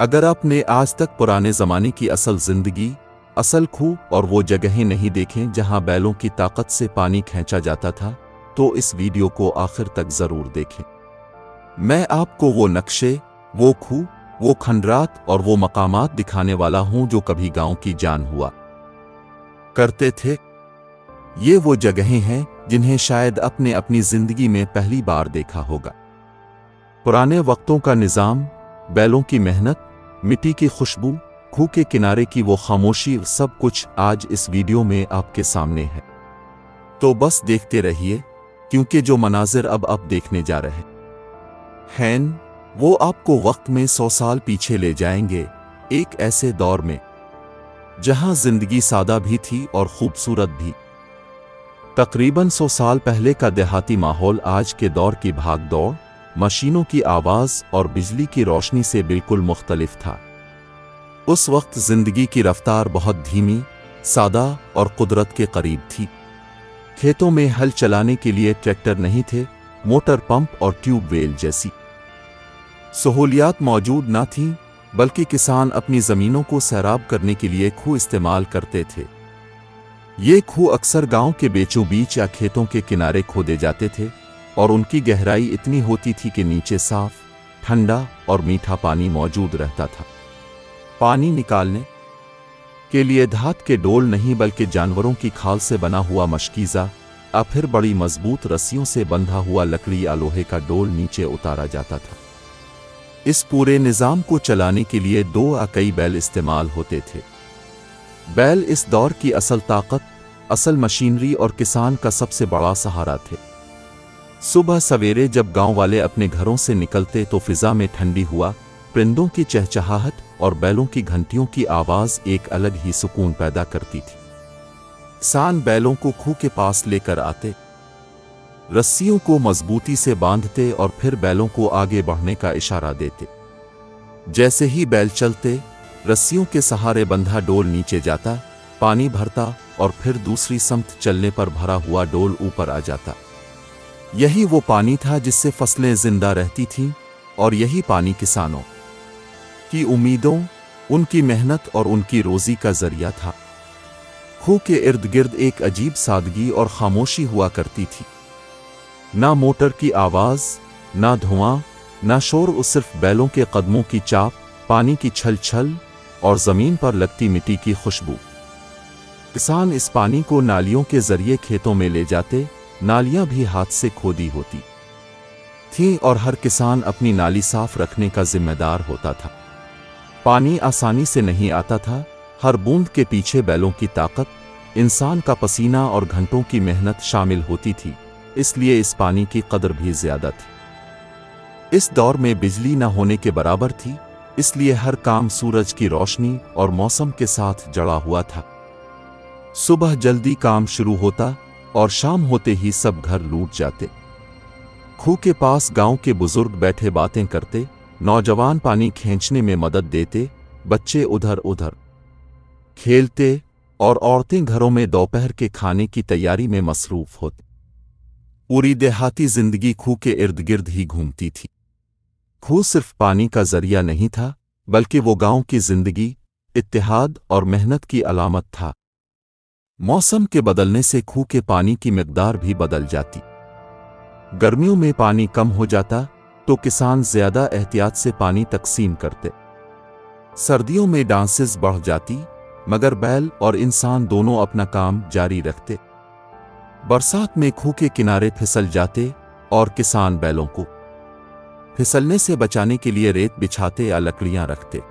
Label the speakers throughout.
Speaker 1: अगर आपने आज तक पुराने ज़माने की असल ज़िंदगी, असल खूह और वो जगहें नहीं देखें जहां बैलों की ताकत से पानी खींचा जाता था, तो इस वीडियो को आखिर तक ज़रूर देखें। मैं आपको वो नक्शे, वो खूह, वो खंडरात और वो मकामात दिखाने वाला हूं जो कभी गांव की जान हुआ करते थे। ये वो जगहें हैं जिन्हें शायद आपने अपनी ज़िंदगी में पहली बार देखा होगा। पुराने वक्तों का निज़ाम, बैलों की मेहनत, मिट्टी की खुशबू, खूह के किनारे की वो खामोशी, सब कुछ आज इस वीडियो में आपके सामने है। तो बस देखते रहिए, क्योंकि जो मनाजिर अब आप देखने जा रहे हैं वो आपको वक्त में 100 साल पीछे ले जाएंगे, एक ऐसे दौर में जहां जिंदगी सादा भी थी और खूबसूरत भी। तकरीबन 100 साल पहले का देहाती माहौल आज के दौर की भाग दौड़, मशीनों की आवाज़ और बिजली की रोशनी से बिल्कुल मुख्तलिफ था। उस वक्त जिंदगी की रफ्तार बहुत धीमी, सादा और कुदरत के करीब थी। खेतों में हल चलाने के लिए ट्रैक्टर नहीं थे, मोटर पंप और ट्यूबवेल जैसी सहूलियात मौजूद न थीं, बल्कि किसान अपनी ज़मीनों को सैराब करने के लिए खूह इस्तेमाल करते थे। ये खूह अक्सर गांव के बीचों बीच या खेतों के किनारे खोदे जाते थे और उनकी गहराई इतनी होती थी कि नीचे साफ, ठंडा और मीठा पानी मौजूद रहता था। पानी निकालने के लिए धात के डोल नहीं, बल्कि जानवरों की खाल से बना हुआ मशकीज़ा या फिर बड़ी मजबूत रस्सियों से बंधा हुआ लकड़ी या लोहे का डोल नीचे उतारा जाता था। इस पूरे निज़ाम को चलाने के लिए 2 या कई बैल इस्तेमाल होते थे। बैल इस दौर की असल ताकत, असल मशीनरी और किसान का सबसे बड़ा सहारा थे। सुबह सवेरे जब गांव वाले अपने घरों से निकलते तो फिजा में ठंडी हुआ, परिंदों की चहचहाहट और बैलों की घंटियों की आवाज़ एक अलग ही सुकून पैदा करती थी। किसान बैलों को खूह के पास लेकर आते, रस्सियों को मजबूती से बांधते और फिर बैलों को आगे बढ़ने का इशारा देते। जैसे ही बैल चलते, रस्सियों के सहारे बंधा डोल नीचे जाता, पानी भरता और फिर दूसरी समत चलने पर भरा हुआ डोल ऊपर आ जाता। यही वो पानी था जिससे फसलें जिंदा रहती थीं, और यही पानी किसानों की उम्मीदों, उनकी मेहनत और उनकी रोजी का जरिया था। खूह के इर्द गिर्द एक अजीब सादगी और खामोशी हुआ करती थी। ना मोटर की आवाज़, ना धुआं, ना शोर, सिर्फ बैलों के कदमों की चाप, पानी की छल छल और ज़मीन पर लगती मिट्टी की खुशबू। किसान इस पानी को नालियों के जरिए खेतों में ले जाते। नालियां भी हाथ से खोदी होती थीं और हर किसान अपनी नाली साफ रखने का जिम्मेदार होता था। पानी आसानी से नहीं आता था, हर बूंद के पीछे बैलों की ताकत, इंसान का पसीना और घंटों की मेहनत शामिल होती थी, इसलिए इस पानी की कदर भी ज्यादा थी। इस दौर में बिजली न होने के बराबर थी, इसलिए हर काम सूरज की रोशनी और मौसम के साथ जड़ा हुआ था। सुबह जल्दी काम शुरू होता और शाम होते ही सब घर लूट जाते। खूह के पास गांव के बुजुर्ग बैठे बातें करते, नौजवान पानी खींचने में मदद देते, बच्चे उधर उधर खेलते और औरतें घरों में दोपहर के खाने की तैयारी में मसरूफ होती। पूरी देहाती जिंदगी खूह के इर्द गिर्द ही घूमती थी। खूह सिर्फ पानी का जरिया नहीं था, बल्कि वो गांव की जिंदगी, इत्तेहाद और मेहनत की अलामत था। मौसम के बदलने से खूह के पानी की मिकदार भी बदल जाती। गर्मियों में पानी कम हो जाता तो किसान ज्यादा एहतियात से पानी तकसीम करते। सर्दियों में डांसेस बढ़ जाती, मगर बैल और इंसान दोनों अपना काम जारी रखते। बरसात में खूह के किनारे फिसल जाते और किसान बैलों को फिसलने से बचाने के लिए रेत बिछाते या लकड़ियां रखते।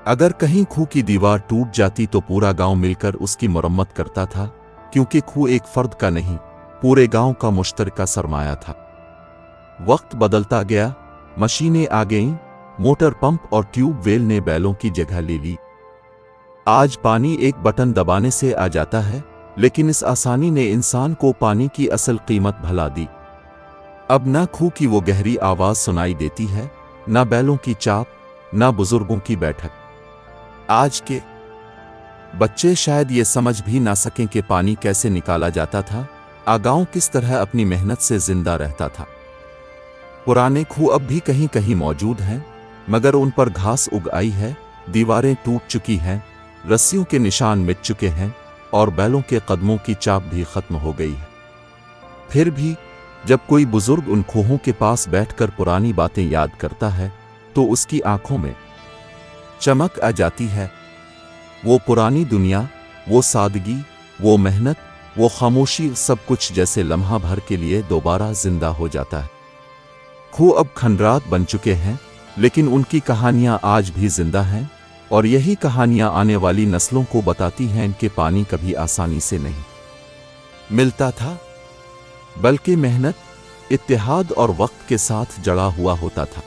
Speaker 1: अगर कहीं खूह की दीवार टूट जाती तो पूरा गांव मिलकर उसकी मरम्मत करता था, क्योंकि खूह एक फर्द का नहीं, पूरे गांव का मुश्तरका सरमाया था। वक्त बदलता गया, मशीनें आ गईं, मोटर पंप और ट्यूबवेल ने बैलों की जगह ले ली। आज पानी एक बटन दबाने से आ जाता है, लेकिन इस आसानी ने इंसान को पानी की असल कीमत भुला दी। अब ना खूह की वो गहरी आवाज सुनाई देती है, ना बैलों की चाप, ना बुजुर्गों की बैठक। आज के बच्चे शायद ये समझ भी ना सकें कि पानी कैसे निकाला जाता था, गांव किस तरह अपनी मेहनत से जिंदा रहता था। पुराने खूह अब भी कहीं कहीं मौजूद हैं, मगर उन पर घास उग आई है, दीवारें टूट चुकी हैं, रस्सियों के निशान मिट चुके हैं और बैलों के कदमों की चाप भी खत्म हो गई है। फिर भी जब कोई बुजुर्ग उन खोहों के पास बैठकर पुरानी बातें याद करता है तो उसकी आंखों में चमक आ जाती है। वो पुरानी दुनिया, वो सादगी, वो मेहनत, वो खामोशी, सब कुछ जैसे लम्हा भर के लिए दोबारा जिंदा हो जाता है। खूह अब खंडरात बन चुके हैं, लेकिन उनकी कहानियां आज भी जिंदा हैं और यही कहानियां आने वाली नस्लों को बताती हैं कि पानी कभी आसानी से नहीं मिलता था, बल्कि मेहनत, इत्तेहाद और वक्त के साथ जड़ा हुआ होता था।